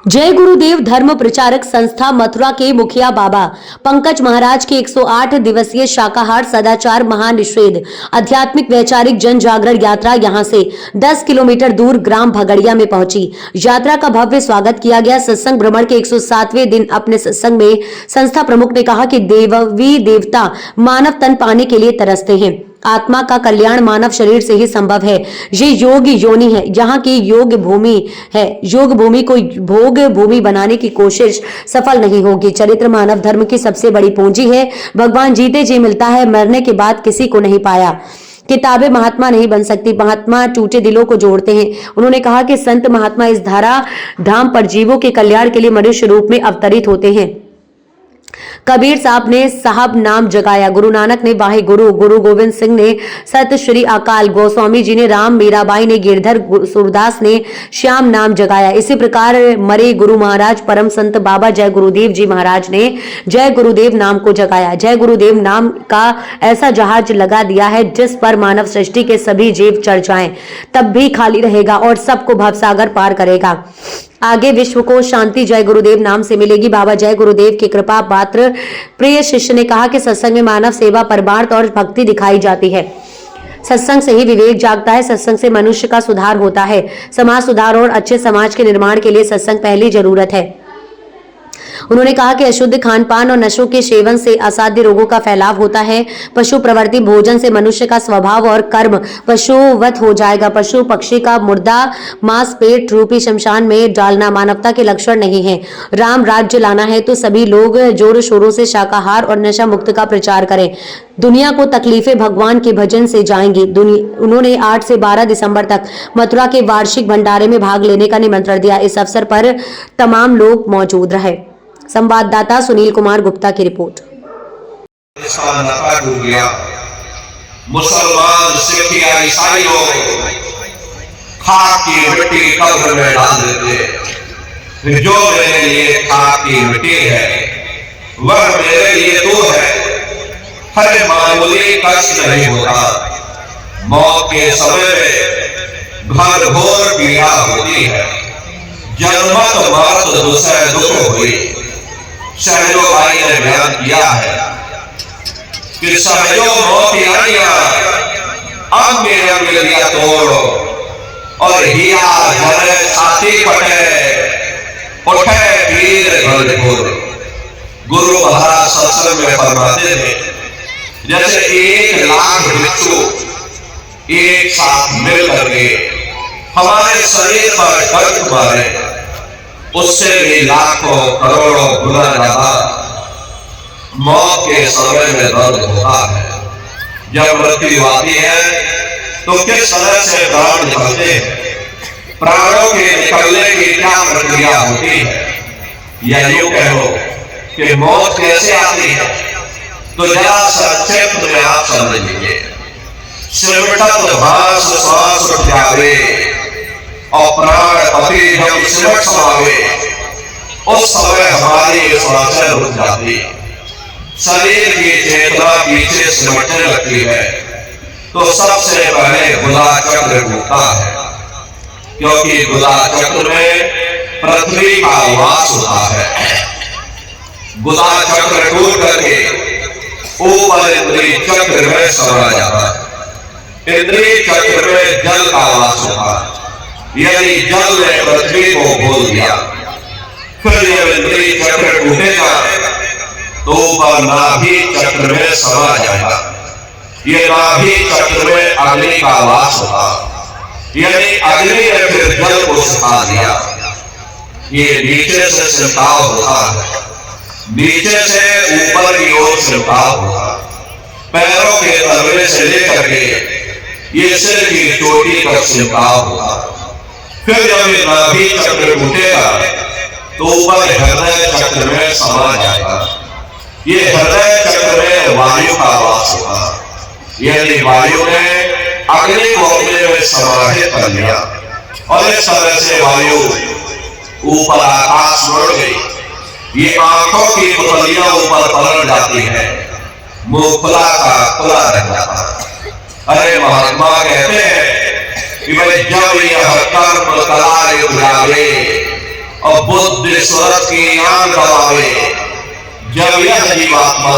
जय गुरुदेव धर्म प्रचारक संस्था मथुरा के मुखिया बाबा पंकज महाराज की 108 दिवसीय शाकाहार सदाचार महानिषेध आध्यात्मिक वैचारिक जन जागरण यात्रा यहां से 10 किलोमीटर दूर ग्राम भगड़िया में पहुंची। यात्रा का भव्य स्वागत किया गया। सत्संग भ्रमण के 107वें दिन अपने सत्संग में संस्था प्रमुख ने कहा कि देवी देवता मानव तन पाने के लिए तरसते हैं। आत्मा का कल्याण मानव शरीर से ही संभव है। ये योग योनि है, यहाँ की योग भूमि है। योग भूमि को भोग भूमि बनाने की कोशिश सफल नहीं होगी। चरित्र मानव धर्म की सबसे बड़ी पूंजी है। भगवान जीते जी मिलता है, मरने के बाद किसी को नहीं पाया। किताबें महात्मा नहीं बन सकती, महात्मा टूटे दिलों को जोड़ते हैं। उन्होंने कहा कि संत महात्मा इस धारा धाम पर जीवों के कल्याण के लिए मनुष्य रूप में अवतरित होते हैं। कबीर साहब ने साहब नाम जगाया, गुरु नानक ने वाहे गुरु, गुरु गोविंद सिंह ने सत श्री अकाल, गोस्वामी जी ने राम, मीराबाई ने गिरधर, सूरदास ने श्याम नाम जगाया। इसी प्रकार मरे गुरु महाराज परम संत बाबा जय गुरुदेव जी महाराज ने जय गुरुदेव नाम को जगाया। जय गुरुदेव नाम का ऐसा जहाज लगा दिया है जिस पर मानव सृष्टि के सभी जीव चढ़ जाएं तब भी खाली रहेगा और सबको भवसागर पार करेगा। आगे विश्व को शांति जय गुरुदेव नाम से मिलेगी। बाबा जय गुरुदेव की कृपा पात्र प्रिय शिष्य ने कहा कि सत्संग में मानव सेवा, परमार्थ और भक्ति दिखाई जाती है। सत्संग से ही विवेक जागता है, सत्संग से मनुष्य का सुधार होता है। समाज सुधार और अच्छे समाज के निर्माण के लिए सत्संग पहली जरूरत है। उन्होंने कहा कि अशुद्ध खान पान और नशों के सेवन से असाध्य रोगों का फैलाव होता है। पशु प्रवृत्ति भोजन से मनुष्य का स्वभाव और कर्म पशुवत हो जाएगा। पशु पक्षी का मुर्दा मांस पेट रूपी शमशान में डालना मानवता के लक्षण नहीं है। राम राज्य लाना है तो सभी लोग जोर शोरों से शाकाहार और नशा मुक्त का प्रचार करें। दुनिया को तकलीफें भगवान के भजन से जाएंगी। उन्होंने 8 से 12 दिसंबर तक मथुरा के वार्षिक भंडारे में भाग लेने का निमंत्रण दिया। इस अवसर पर तमाम लोग मौजूद रहे। संवाददाता सुनील कुमार गुप्ता की रिपोर्ट। मुसलमान, सिख या ईसाई लोग खाक की मिट्टी कब्र में डाल देते। जो मेरे लिए खाक की मिट्टी है वह मेरे लिए तो है। हर मामूली कष्ट नहीं होता। मौत के समय में घर घोर पीड़ा होती है। जन्मत मरत दूसरे दुख हुई। सहजो भाई ने बयान किया है कि सहजो मौत आइया अब मेरा मिलिया तोड़ो और हिया झरे छाती पटे उठे पीर गलपुर। गुरु महाराज सत्संग में फरमाते थे जैसे 1 लाख भिक्षु एक साथ मिल करके हमारे शरीर पर डंक मारे, उससे भी लाखों करोड़ों गुना ज्यादा मौत के समय में दर्द होता है। जब मृत्यु आती है तो किस तरह से प्राण निकलते हैं, प्राणों के निकलने की क्या प्रक्रिया होती है, या यूं कहो कि मौत कैसे आती है, तो जरा संक्षेप में आप समझ लीजिए। सिमटत भास श्वास उठ जावे और प्राण पति जब सिमट समावे उस समय हमारी श्वासें रुक जाती, शरीर की चेतना पीछे सिमटने लगती है। तो सबसे पहले गुदा चक्र टूटता है, क्योंकि गुदा चक्र में पृथ्वी का वास होता है। गुदा चक्र टूट करके ऊपर इंद्रिय चक्र में समा जाता है। इंद्रिय चक्र में जल का वास होता है। यदि जल ने पृथ्वी को खोल दिया, फिर जब इंद्रिय चक्र टूटेगा तो वह नाभि चक्र में समा जाएगा। ये नाभि चक्र में अग्नि का वास होगा। यदि अग्नि ने फिर जल को सुखा दिया, ये नीचे से छिड़काव होता है, नीचे से ऊपर की ओर छिड़काव होगा। पैरों के तलवे से लेकर के ये सिर की चोटी तक छिड़काव होगा। फिर जब ये नाभि चक्र टूटेगा तो ऊपर हृदय चक्र में समा जाएगा। ये हृदय चक्र में वायु का वास होगा। यदि वायु ने अग्नि को अपने में समाहित कर लिया और इस तरह से वायु ऊपर आकाश में उड़ गई, ये आंखों की पुतलियां ऊपर पलट जाती है, मुंह खुला का खुला रह जाता है। अरे महात्मा कहते हैं कि भाई जब यह कर्म कला जावे और बुद्ध सूरत की आंख दबावे। जब यह जीवात्मा